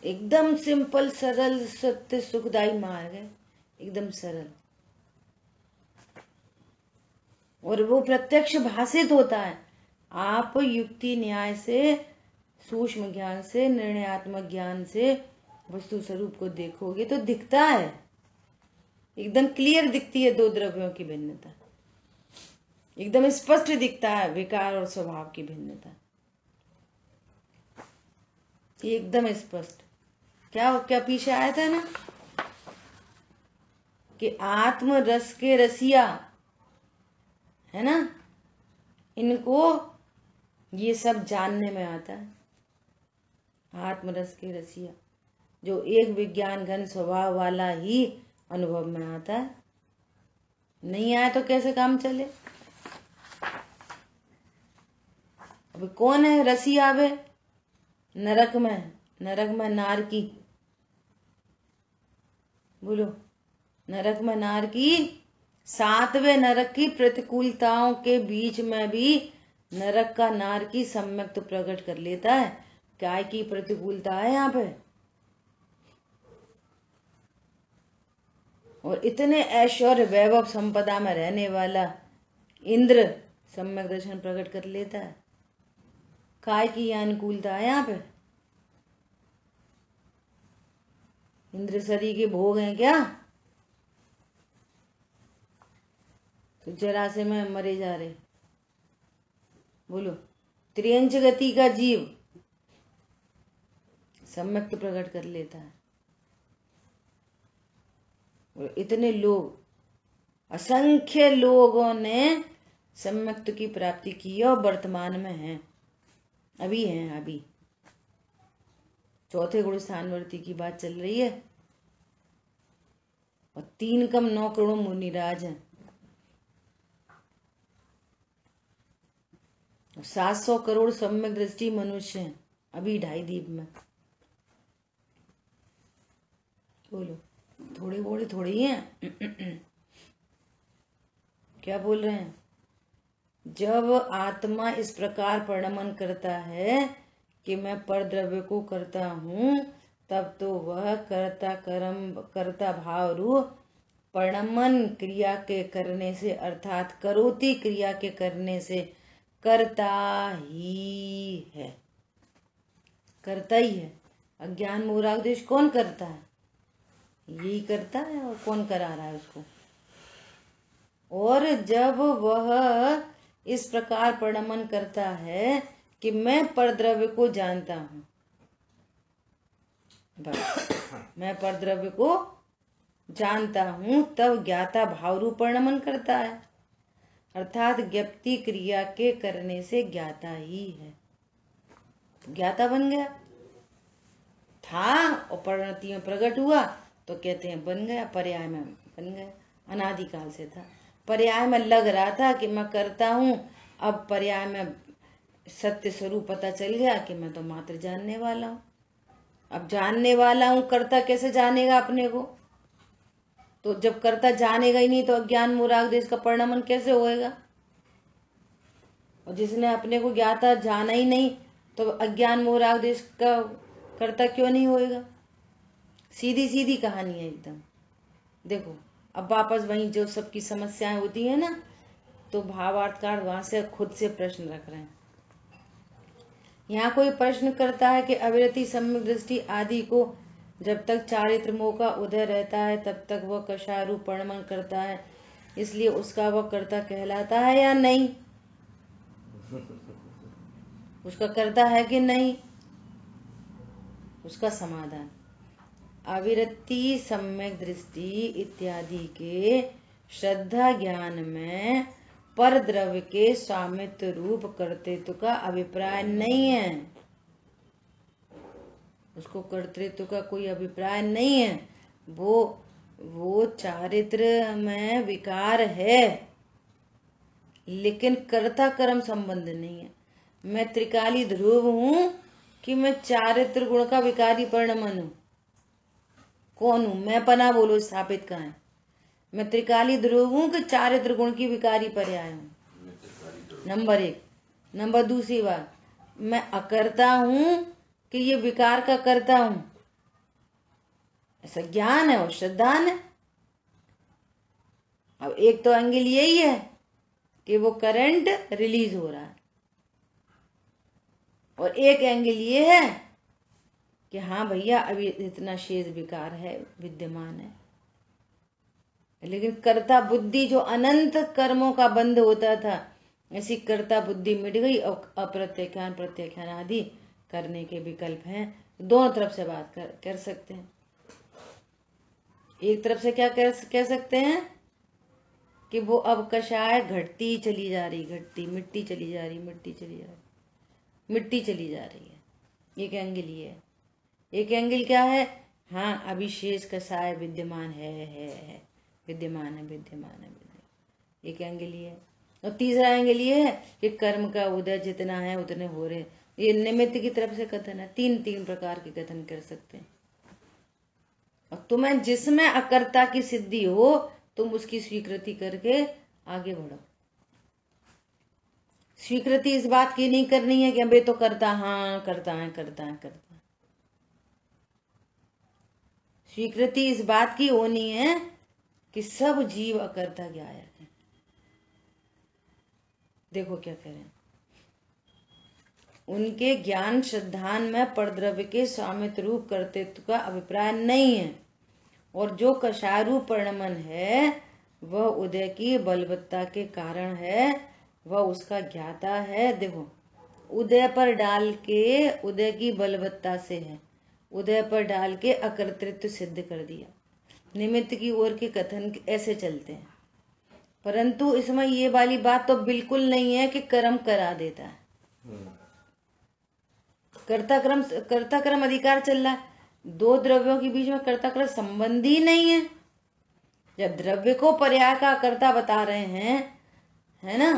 एकदम सिंपल सरल सत्य सुखदायी मार्ग है, एकदम सरल, और वो प्रत्यक्ष भाषित होता है। आप युक्ति न्याय से, सूक्ष्म ज्ञान से, निर्णयात्मक ज्ञान से वस्तु स्वरूप को देखोगे तो दिखता है, एकदम क्लियर दिखती है दो द्रव्यों की भिन्नता, एकदम स्पष्ट दिखता है विकार और स्वभाव की भिन्नता, एकदम स्पष्ट। क्या पीछे आया था ना कि आत्म रस के रसिया है ना, इनको ये सब जानने में आता है। आत्मरस के रसिया जो एक विज्ञान घन स्वभाव वाला ही अनुभव में आता है, नहीं आया तो कैसे काम चले। अब कौन है रसिया वे, नरक में नार की, बोलो, नरक में नार की, 7वें नरक की प्रतिकूलताओं के बीच में भी नरक का नार की सम्यक प्रकट कर लेता है। क्या की प्रतिकूलता है यहाँ पे, और इतने ऐश्वर्य वैभव संपदा में रहने वाला इंद्र सम्यक दर्शन प्रकट कर लेता है। काय की अनुकूलता है यहाँ पे, इंद्र शरीर के भोग हैं क्या, तो जरा से में मरे जा रहे। बोलो, त्रियंच गति का जीव सम्यक प्रकट कर लेता है, और इतने लोग, असंख्य लोगों ने सम्यक्त की प्राप्ति की और वर्तमान में हैं, अभी चौथे गुण स्थानवर्ती की बात चल रही है, और 3 कम 9 करोड़ मुनिराज हैं, 700 करोड़ सम्यक दृष्टि मनुष्य हैं अभी 2.5 दीप में। बोलो, थोड़े बोले थोड़े ही हैं। क्या बोल रहे हैं, जब आत्मा इस प्रकार परिणमन करता है कि मैं परद्रव्य को करता हूँ, तब तो वह कर्ता भाव रूप पर्णमन क्रिया के करने से अर्थात करोति क्रिया के करने से करता ही है, करता ही है। अज्ञान मूढ़ादेश कौन करता है? यही करता है। और कौन करा रहा है उसको? और जब वह इस प्रकार पर्णमन करता है कि मैं परद्रव्य को जानता हूं, मैं परद्रव्य को जानता हूं, तब ज्ञाता भाव रूप पर्णमन करता है, अर्थात ज्ञप्ति क्रिया के करने से ज्ञाता ही है। ज्ञाता बन गया था और परिणति में प्रकट हुआ तो कहते हैं बन गया, पर्याय में बन गया। अनादिकाल से था, पर्याय में लग रहा था कि मैं करता हूं, अब पर्याय में सत्य स्वरूप पता चल गया कि मैं तो मात्र जानने वाला हूं। अब जानने वाला हूं, कर्ता कैसे जानेगा अपने को? तो जब कर्ता जानेगा ही नहीं तो अज्ञान मूढ़ादेश का परिणमन कैसे होएगा? और जिसने अपने को ज्ञाता जाना ही नहीं तो अज्ञान मूढ़ादेश का कर्ता क्यों नहीं होएगा? सीधी सीधी कहानी है एकदम। देखो अब वापस वहीं जो सबकी समस्याएं होती है ना, तो भावार्थकार वहां से खुद से प्रश्न रख रहे हैं। यहाँ कोई प्रश्न करता है कि अविरति सम्यक दृष्टि आदि को जब तक चारित्र मोह का उदय रहता है तब तक वह कषाय रूप परिणमन करता है, इसलिए उसका वह कर्ता कहलाता है या नहीं? उसका कर्ता है कि नहीं? उसका समाधान, अविरति सम्यक दृष्टि इत्यादि के श्रद्धा ज्ञान में पर द्रव्य के स्वामित्व रूप कर्तृत्व का अभिप्राय नहीं है। उसको कर्तृत्व का कोई अभिप्राय नहीं है। वो चारित्र में विकार है, लेकिन कर्ता कर्म संबंध नहीं है। मैं त्रिकाली ध्रुव हूं कि मैं चारित्र गुण का विकारी परिणमन हूं? कौन हूं मैं? पना बोलो, स्थापित कहाँ है? मैं त्रिकाली ध्रुव हूं कि चारित्र गुण की विकारी पर्याय हूं? नंबर एक। नंबर दूसरी बात, मैं अकर्ता हूं कि ये विकार का करता हूं? ऐसा ज्ञान है और श्रद्धान है। अब एक तो एंगल यही है कि वो करंट रिलीज हो रहा है, और एक एंगल ये है कि हाँ भैया अभी इतना शेष विकार है, विद्यमान है। लेकिन कर्ता बुद्धि जो अनंत कर्मों का बंध होता था, ऐसी कर्ता बुद्धि मिट गई और अप्रत्याख्यान प्रत्याख्यान आदि करने के विकल्प हैं। दोनों तरफ से बात कर सकते हैं। एक तरफ से क्या कह सकते हैं कि वो अब कषाय घटती चली जा रही, घटती, मिट्टी चली जा रही, मिट्टी चली जा रही, मिट्टी चली जा रही है। एक एंगल ये है। एक एंगल क्या है? हाँ अभी शेष कषाय विद्यमान है, विद्यमान है। एक एंगल ये है। और तीसरा एंगल ये है कि कर्म का उदय जितना है उतने हो रहे। ये निमित्त की तरफ से कथन है। तीन प्रकार के कथन कर सकते हैं। और तुम्हें जिसमें अकर्ता की सिद्धि हो, तुम उसकी स्वीकृति करके आगे बढ़ो। स्वीकृति इस बात की नहीं करनी है कि अबे तो करता, हाँ करता है। स्वीकृति इस बात की होनी है कि सब जीव अकर्ता ज्ञायक है। देखो क्या कह रहे हैं, उनके ज्ञान श्रद्धान में परद्रव्य के स्वामित्व रूप कर्तृत्व का अभिप्राय नहीं है, और जो कषाय रूप परिणमन है वह उदय की बलवत्ता के कारण है, वह उसका ज्ञाता है। देखो उदय पर डाल के, उदय की बलवत्ता से है, उदय पर डाल के अकर्तृत्व सिद्ध कर दिया। निमित्त की ओर के कथन ऐसे चलते हैं, परंतु इसमें ये वाली बात तो बिल्कुल नहीं है कि कर्म करा देता है। कर्ता कर्म अधिकार चल रहा है। दो द्रव्यों के बीच में कर्ता कर्म संबंध ही नहीं है। जब द्रव्य को पर्याय का कर्ता बता रहे हैं, है ना,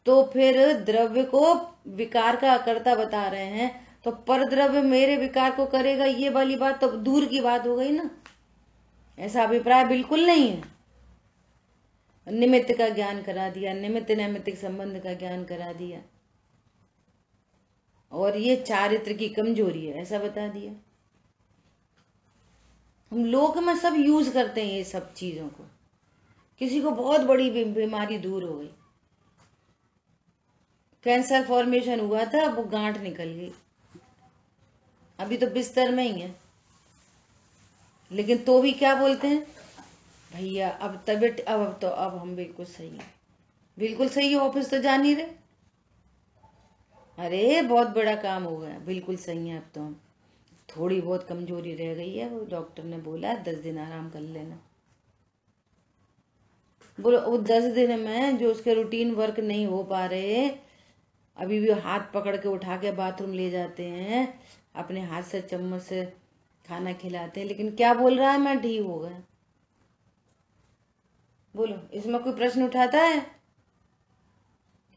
तो फिर द्रव्य को विकार का कर्ता बता रहे हैं, तो पर द्रव्य मेरे विकार को करेगा, ये वाली बात तो दूर की बात हो गई ना। ऐसा अभिप्राय बिल्कुल नहीं है। निमित्त का ज्ञान करा दिया, निमित्त नैमित्तिक संबंध का ज्ञान करा दिया, और ये चारित्र की कमजोरी है ऐसा बता दिया। हम लोक में सब यूज करते हैं ये सब चीजों को, किसी को बहुत बड़ी बीमारी दूर हो गई, कैंसर फॉर्मेशन हुआ था, वो गांठ निकल गई, अभी तो बिस्तर में ही है, लेकिन तो भी क्या बोलते हैं, भैया अब तबीयत अब हम बिल्कुल सही है, बिल्कुल सही है, ऑफिस तो जा नहीं रहे, अरे बहुत बड़ा काम हो गया, बिल्कुल सही है, अब तो हम थोड़ी बहुत कमजोरी रह गई है, वो डॉक्टर ने बोला 10 दिन आराम कर लेना। बोलो वो 10 दिन में जो उसके रूटीन वर्क नहीं हो पा रहे, अभी भी हाथ पकड़ के उठा के बाथरूम ले जाते हैं, अपने हाथ से चम्मच से खाना खिलाते हैं, लेकिन क्या बोल रहा है, मैं ठीक हो गया। बोलो इसमें कोई प्रश्न उठाता है?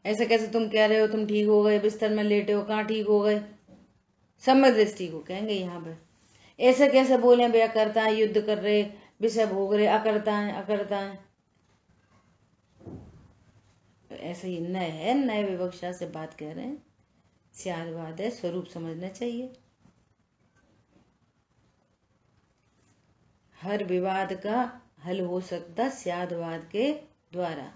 ऐसे कैसे तुम कह रहे हो तुम ठीक हो गए, बिस्तर में लेटे हो, कहाँ ठीक हो गए? सम्यक दृष्टि को कहेंगे यहाँ पे। ऐसे कैसे बोले भैया करता है, युद्ध कर रहे, विषय भोग रहे, अकरता है अकरता है। ऐसे ही नए है, नए विवक्षा से बात कह रहे हैं, स्यादवाद है, स्वरूप समझना चाहिए। हर विवाद का हल हो सकता स्यादवाद के द्वारा।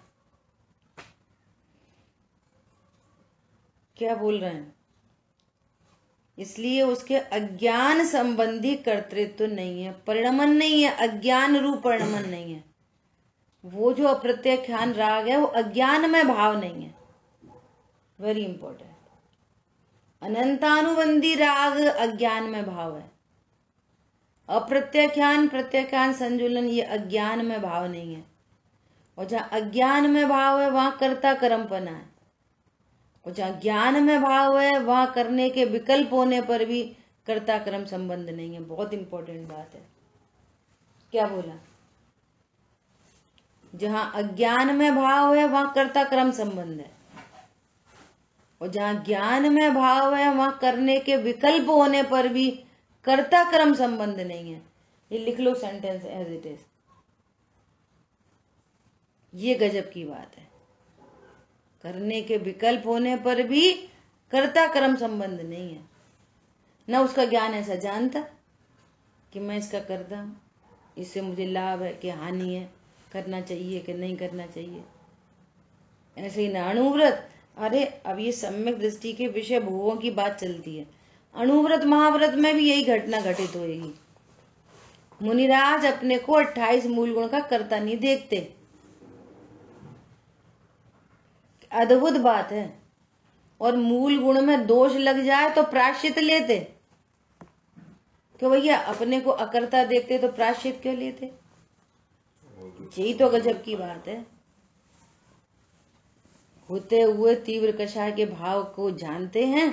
क्या बोल रहे हैं? इसलिए उसके अज्ञान संबंधी कर्तृत्व नहीं है, परिणमन नहीं है, अज्ञान रूप परिणमन नहीं है। वो जो अप्रत्याख्यान राग है वो अज्ञान में भाव नहीं है, वेरी इंपॉर्टेंट। अनंतानुबंधी राग अज्ञान में भाव है, अप्रत्याख्यान प्रत्याख्यान संजुलन ये अज्ञान में भाव नहीं है। और जहाँ अज्ञान में भाव है वहां कर्ता कर्मपना है, और जहाँ ज्ञान में भाव है वहां करने के विकल्प होने पर भी कर्ता कर्म संबंध नहीं है। बहुत इंपॉर्टेंट बात है। क्या बोला? जहां अज्ञान में भाव है वहां कर्ता कर्म संबंध है, और जहां ज्ञान में भाव है वहां करने के विकल्प होने पर भी कर्ता कर्म संबंध नहीं है। ये लिख लो सेंटेंस एज इट इज। ये गजब की बात है। करने के विकल्प होने पर भी कर्ता कर्म संबंध नहीं है। न उसका ज्ञान ऐसा जानता कि मैं इसका करता हूं, इससे मुझे लाभ है कि हानि है, करना चाहिए कि नहीं करना चाहिए। ऐसे ही न अणुव्रत। अरे अब ये सम्यक दृष्टि के विषय भोगों की बात चलती है, अणुव्रत महाव्रत में भी यही घटना घटित होगी। मुनिराज अपने को 28 मूल गुण का कर्ता नहीं देखते। अद्भुत बात है। और मूल गुण में दोष लग जाए तो प्रायश्चित लेते, कि भैया अपने को अकर्ता देखते तो प्रायश्चित क्यों लेते? यही तो गजब की बात है। होते हुए तीव्र कषाय के भाव को जानते हैं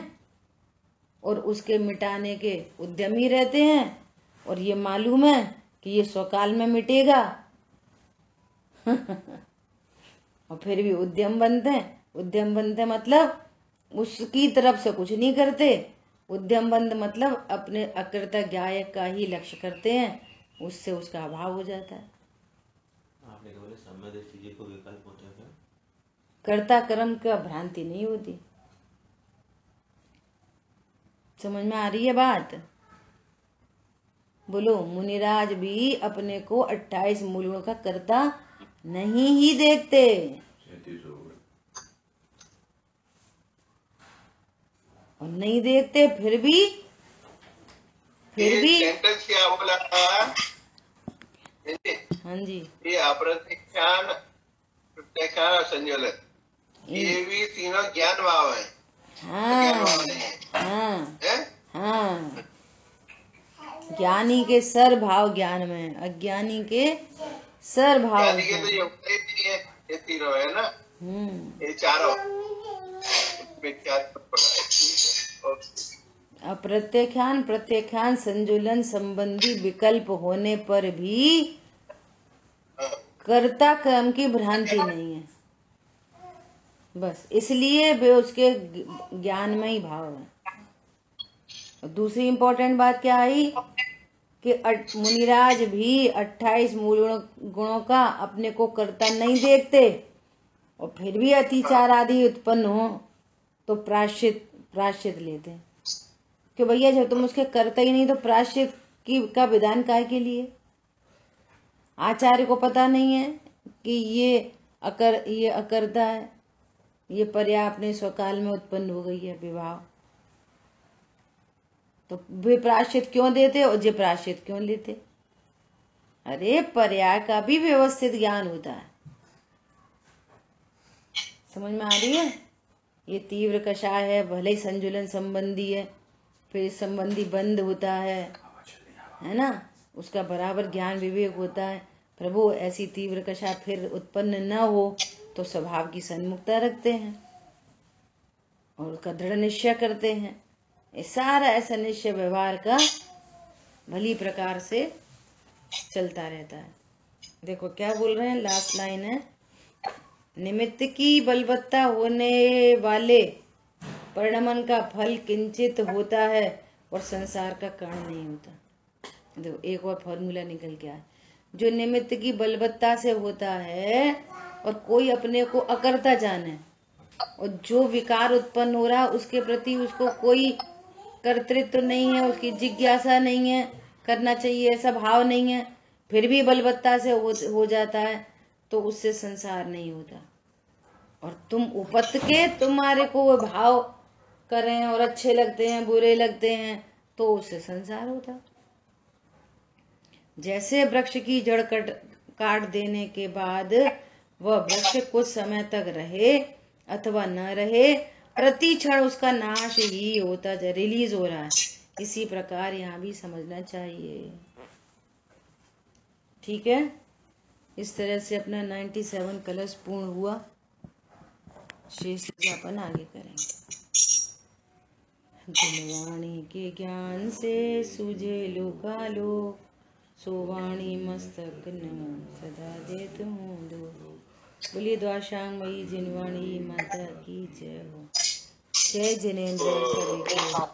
और उसके मिटाने के उद्यमी रहते हैं, और ये मालूम है कि ये स्वकाल में मिटेगा और फिर भी उद्यम बनते हैं। उद्यम बनते मतलब उसकी तरफ से कुछ नहीं करते, उद्यम बंद मतलब अपने अकृत ज्ञाय का ही लक्ष्य करते हैं, उससे उसका अभाव हो जाता है। आपने बोले सम्यक दृष्टि को विकल्प होता है, कर्ता कर्म का भ्रांति नहीं होती। समझ में आ रही है बात? बोलो मुनिराज भी अपने को 28 मूलों का कर्ता नहीं ही देखते। और नहीं देखते फिर भी सेंटेंस क्या बोला था? हाँ जी, ये अप्रत्याख्यान प्रत्याख्यान और संयोजन ये भी तीनों ज्ञान भाव है। हाँ ज्ञान भाव नहीं है। हाँ है? हाँ। ज्ञानी के सर भाव ज्ञान में, अज्ञानी के सर भाव ज्ञानी के तो ये होता ही नहीं है, ये तीनों है ना, ये चारों अप्रत्याख्यान प्रत्याख्यान संजुलन संबंधी विकल्प होने पर भी कर्ता कर्म की भ्रांति नहीं है। बस इसलिए वे उसके ज्ञान में ही भाव है। और दूसरी इंपॉर्टेंट बात क्या आई कि मुनिराज भी 28 मूल गुणों का अपने को कर्ता नहीं देखते, और फिर भी अतिचार आदि उत्पन्न हो तो प्रायश्चित लेते हैं। कि भैया जब तुम उसके करते ही नहीं तो प्रायश्चित का विधान काहे के लिए? आचार्य को पता नहीं है कि ये अकर्ता है, ये पर्याय अपने स्वकाल में उत्पन्न हो गई है विवाह, तो वे प्रायश्चित क्यों देते और जे प्रायश्चित क्यों लेते? अरे पर्याय का भी व्यवस्थित ज्ञान होता है, समझ में आ रही है? ये तीव्र कषाय है, भले ही संजुलन संबंधी है, फिर संबंधी बंद होता है ना, उसका बराबर ज्ञान विवेक होता है। प्रभु ऐसी तीव्र कषाय फिर उत्पन्न न हो तो स्वभाव की सन्मुखता रखते हैं और उसका दृढ़ निश्चय करते हैं। ये सारा ऐसा निश्चय व्यवहार का भली प्रकार से चलता रहता है। देखो क्या बोल रहे हैं, लास्ट लाइन है, निमित्त की बलवत्ता होने वाले परिणमन का फल किंचित होता है और संसार का कारण नहीं होता। देखो एक और फॉर्मूला निकल के आया, जो निमित्त की बलवत्ता से होता है और कोई अपने को अकर्ता जाने, और जो विकार उत्पन्न हो रहा उसके प्रति उसको कोई कर्तृत्व नहीं है, उसकी जिज्ञासा नहीं है, करना चाहिए ऐसा भाव नहीं है, फिर भी बलवत्ता से हो जाता है, तो उससे संसार नहीं होता। और तुम उपत के तुम्हारे को वो भाव करें और अच्छे लगते हैं बुरे लगते हैं, तो उससे संसार होता। जैसे वृक्ष की जड़ काट देने के बाद वह वृक्ष कुछ समय तक रहे अथवा न रहे, प्रति क्षण उसका नाश ही होता है, रिलीज हो रहा है। इसी प्रकार यहाँ भी समझना चाहिए। ठीक है, इस तरह से अपना 97 कलश पूर्ण हुआ। शेष अपन आगे करेंगे। जिनवाणी के ज्ञान से सूझे लोकालोक, सोवाणी मस्तक न सदा देत हूँ दो। बोलिए द्वाशांग मई जिनवाणी माता की जय हो। जय जिनेन्द्र सभी को।